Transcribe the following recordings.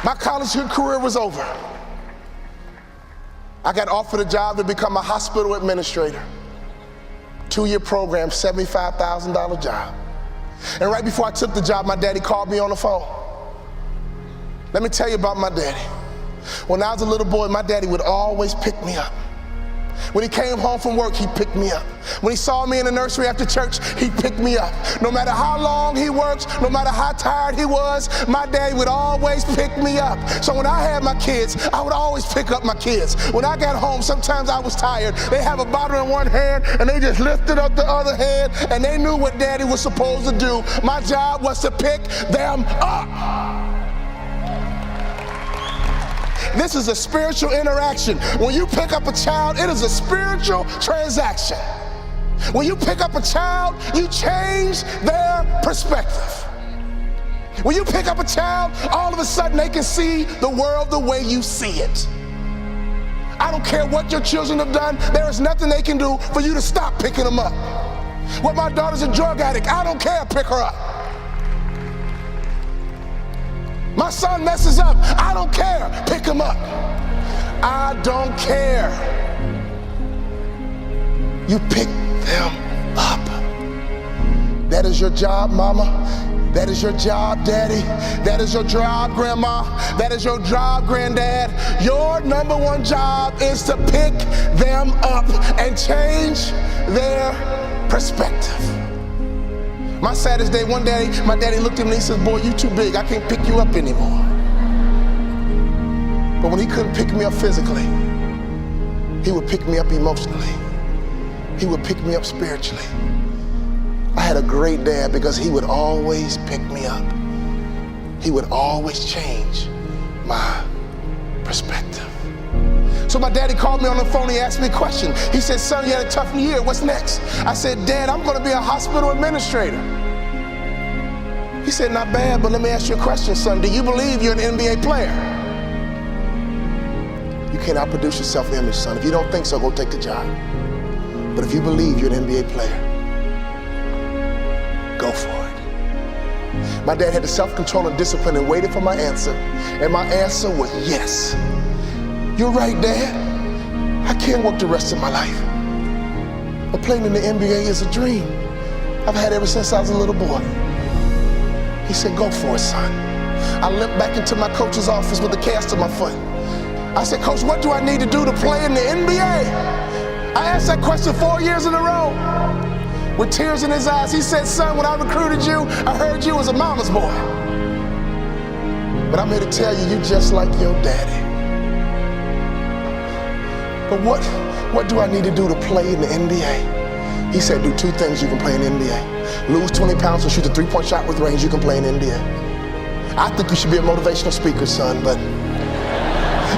My college career was over. I got offered a job to become a hospital administrator. 2-year program, $75,000 job. And right before I took the job, my daddy called me on the phone. Let me tell you about my daddy. When I was a little boy, my daddy would always pick me up. When he came home from work, he picked me up. When he saw me in the nursery after church, he picked me up. No matter how long he worked, no matter how tired he was, my daddy would always pick me up. So when I had my kids, I would always pick up my kids. When I got home, sometimes I was tired. They have a bottle in one hand, and they just lifted up the other hand, and they knew what daddy was supposed to do. My job was to pick them up. This is a spiritual interaction. When you pick up a child, it is a spiritual transaction. When you pick up a child, you change their perspective. When you pick up a child, all of a sudden they can see the world the way you see it. I don't care what your children have done, there is nothing they can do for you to stop picking them up. Well, my daughter's a drug addict, I don't care, pick her up. My son messes up, I don't care, pick him up. I don't care. You pick them up. That is your job, mama. That is your job, daddy. That is your job, grandma. That is your job, granddad. Your number one job is to pick them up and change their perspective. My saddest day, one day, my daddy looked at me and he said, boy, you too big, I can't pick you up anymore. But when he couldn't pick me up physically, he would pick me up emotionally. He would pick me up spiritually. I had a great dad because he would always pick me up. He would always change my perspective. So my daddy called me on the phone, he asked me a question. He said, son, you had a tough year, what's next? I said, Dad, I'm gonna be a hospital administrator. He said, not bad, but let me ask you a question, son. Do you believe you're an NBA player? You can't outproduce your self-image, son. If you don't think so, go take the job. But if you believe you're an NBA player, go for it. My dad had the self-control and discipline and waited for my answer. And my answer was yes. You're right, Dad. I can't work the rest of my life. But playing in the NBA is a dream I've had ever since I was a little boy. He said, go for it, son. I limped back into my coach's office with a cast on my foot. I said, Coach, what do I need to do to play in the NBA? I asked that question 4 years in a row. With tears in his eyes, he said, son, when I recruited you, I heard you was a mama's boy. But I'm here to tell you, you're just like your daddy. But what do I need to do to play in the NBA? He said, do 2 things you can play in the NBA. Lose 20 pounds and shoot a 3-point shot with range, you can play in the NBA. I think you should be a motivational speaker, son, but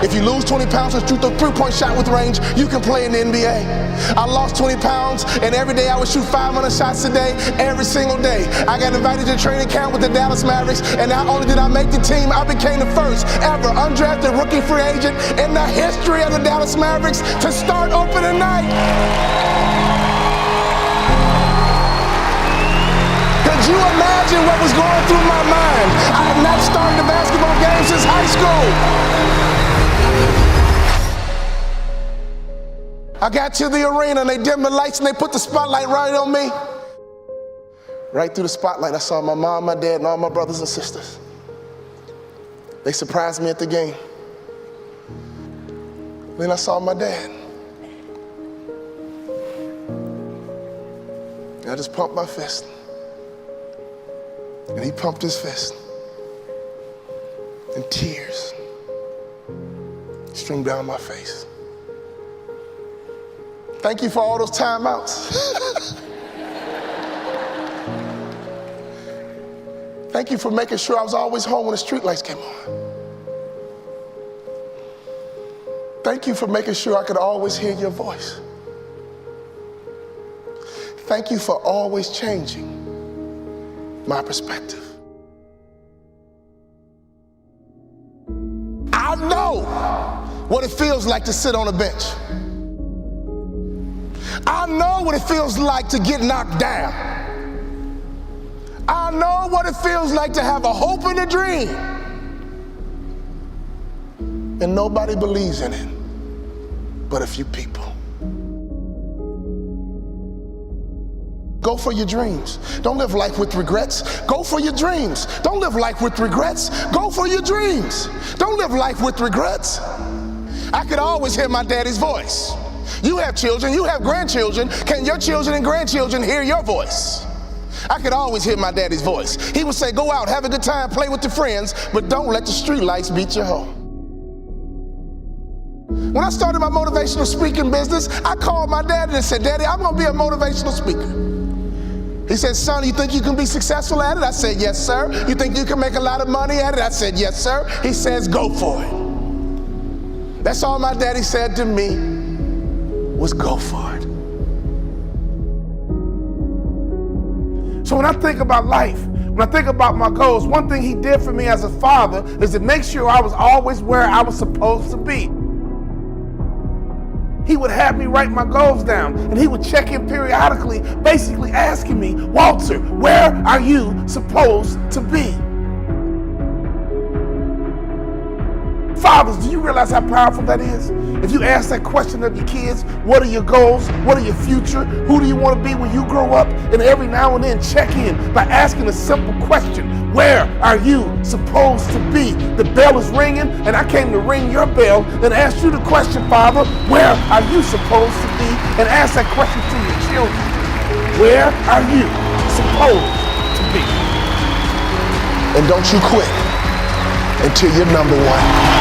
if you lose 20 pounds and shoot the 3-point shot with range, you can play in the NBA. I lost 20 pounds, and every day I would shoot 500 shots a day, every single day. I got invited to training camp with the Dallas Mavericks, and not only did I make the team, I became the first ever undrafted rookie free agent in the history of the Dallas Mavericks to start opening night. Could you imagine what was going through my mind? I had not started a basketball game since high school. I got to the arena and they dimmed the lights and they put the spotlight right on me. Right through the spotlight, I saw my mom, my dad, and all my brothers and sisters. They surprised me at the game. Then I saw my dad. And I just pumped my fist. And he pumped his fist. And tears streamed down my face. Thank you for all those timeouts. Thank you for making sure I was always home when the streetlights came on. Thank you for making sure I could always hear your voice. Thank you for always changing my perspective. I know what it feels like to sit on a bench. I know what it feels like to get knocked down. I know what it feels like to have a hope and a dream, and nobody believes in it but a few people. Go for your dreams. Don't live life with regrets. Go for your dreams. Don't live life with regrets. Go for your dreams. Don't live life with regrets. I could always hear my daddy's voice. You have children, you have grandchildren. Can your children and grandchildren hear your voice? I could always hear my daddy's voice. He would say, go out, have a good time, play with your friends, but don't let the street lights beat you home. When I started my motivational speaking business, I called my daddy and said, Daddy, I'm gonna be a motivational speaker. He said, son, you think you can be successful at it? I said, yes, sir. You think you can make a lot of money at it? I said, yes, sir. He says, go for it. That's all my daddy said to me was go for it. So when I think about life, when I think about my goals, one thing he did for me as a father is to make sure I was always where I was supposed to be. He would have me write my goals down, and he would check in periodically, basically asking me, Walter, where are you supposed to be? Fathers, do you realize how powerful that is? If you ask that question of your kids, what are your goals? What are your future? Who do you want to be when you grow up? And every now and then check in by asking a simple question. Where are you supposed to be? The bell is ringing, and I came to ring your bell and ask you the question, Father, where are you supposed to be? And ask that question to your children. Where are you supposed to be? And don't you quit until you're number one.